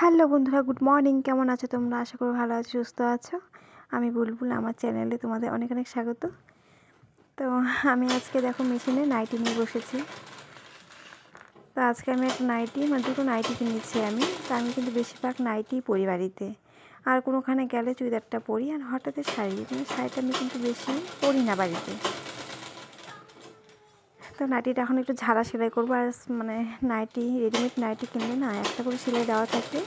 Hello বন্ধুরা, good morning. কেমন আছো তোমরা? আশা করি ভালো আছো, সুস্থ আছো। আমি বুলবুল, আমার চ্যানেলে তোমাদের অনেক অনেক স্বাগত। তো আমি আজকে দেখো মেশিনে নাইটি নিয়ে বসেছি। তো আজকে আমি একটা নাইটি দুটো নাইটি কিনেছি আমি। তো আমি কিন্তু বেশিরভাগ নাইটি পরি বাড়িতে, আর কোনোখানে গেলে চুড়িদারটা পরি, আর হঠাৎ শাড়ি, শাড়িটা আমি কিন্তু বেশি পরি না বাড়িতে। তো নাইটিটা এখন একটু ঝাড়া সেলাই করবো। আর নাইটি, রেডিমেড নাইটি কিনলে না একটা করে সেলাই দেওয়া থাকে।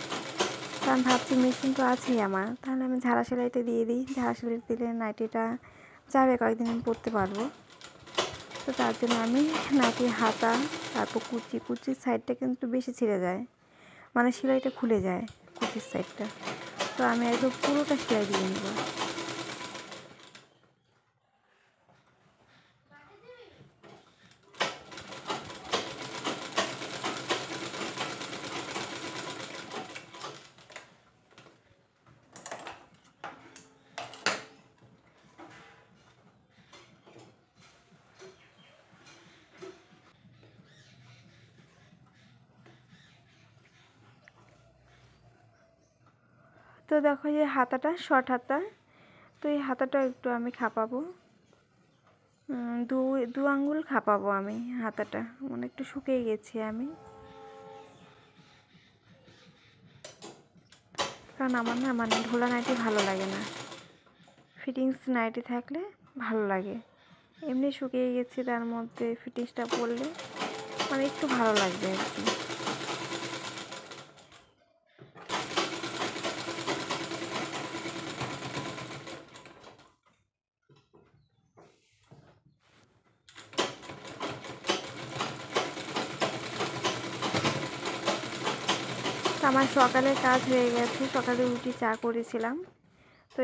তো আমি ভাবছি মেশিন তো আছেই আমার, তাহলে আমি ঝাড়া সেলাইটা দিয়ে দিই। ঝাড়া সেলাই দিলে নাইটিটা যাবে, কয়েকদিন আমি পরতে পারবো। তো তার জন্য আমি নাইটির হাতা, তারপর কুচির সাইডটা কিন্তু বেশি ছিঁড়ে যায়, সেলাইটা খুলে যায় কুচির সাইডটা। তো আমি একদম পুরোটা সেলাই দিয়ে নেব। তো দেখো যে হাতাটা শর্ট হাতা, তো এই হাতাটা একটু আমি খাপাবো, দু আঙ্গুল খাপাবো আমি হাতাটা, একটু শুকিয়ে গেছি আমি। কারণ আমার না ঢোলা নাইটি ভালো লাগে না, ফিটিংস নাইটি থাকলে ভালো লাগে। এমনি শুকিয়ে গেছি, তার মধ্যে ফিটিংসটা পরলে একটু ভালো লাগবে আর কি। আমার সকালের কাজ হয়ে গেছে, সকালে রুটি চা করেছিলাম। তো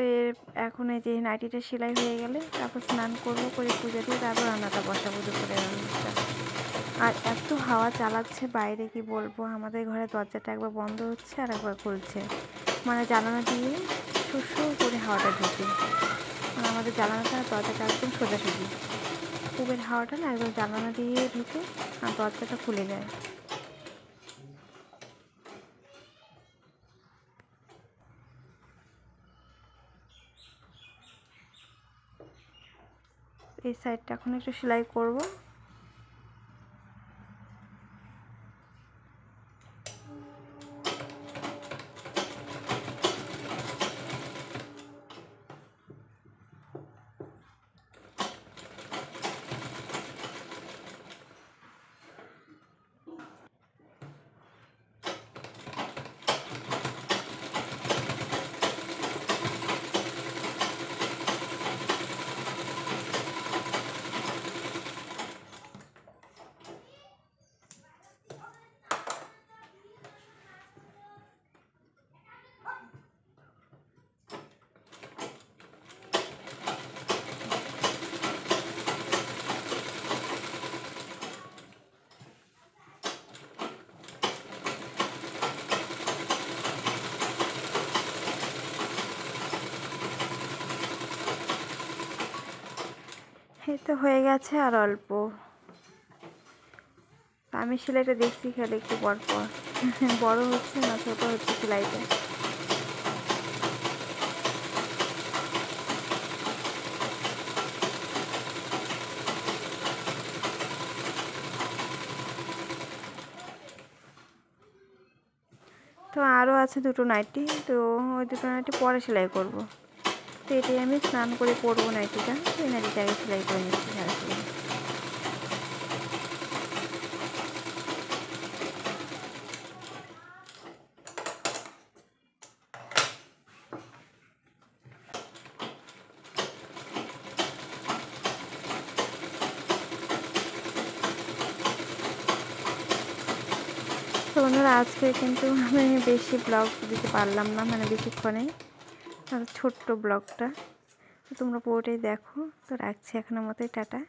এখন এই যে নাইটিটা সেলাই হয়ে গেলে তারপর স্নান করবো, করে পুজো দিয়ে তারপর রান্নাটা বসাবো, দুপুরে রান্নাটা। আর এত হাওয়া চালাচ্ছে বাইরে, কি বলবো। আমাদের ঘরে দরজাটা একবার বন্ধ হচ্ছে আর একবার খুলছে, জানালা দিয়ে সুর করে হাওয়াটা ঢুকে। আমাদের জানালাটা আর দরজাটা একদম সোজাসুজি, পুবের হাওয়াটা না একদম জানালা দিয়ে ঢুকে আর দরজাটা খুলে যায়। এই সাইডটা এখন একটু সেলাই করব। এই তো হয়ে গেছে আর অল্প। আমি সেলাইটা দেখছি খেলে একটু পর পর বড় হচ্ছে না ছোট হচ্ছে সেলাইটা। তো আরও আছে দুটো নাইটি, তো ওই দুটো নাইটি পরে সেলাই করব। তো এটাই আমি স্নান করে পরবো নাইটিটা, ওই নাইটিটা আগে সেলাই করে নিচ্ছি সারা সেলাই। তো বন্ধুরা, আজকে কিন্তু আমি বেশি ব্লগ দিতে পারলাম না, বেশিক্ষণে, ছোট্ট ব্লগটা। তো তোমরা পুরোটাই দেখো। তো রাখছি এখনের মতোই, টাটা।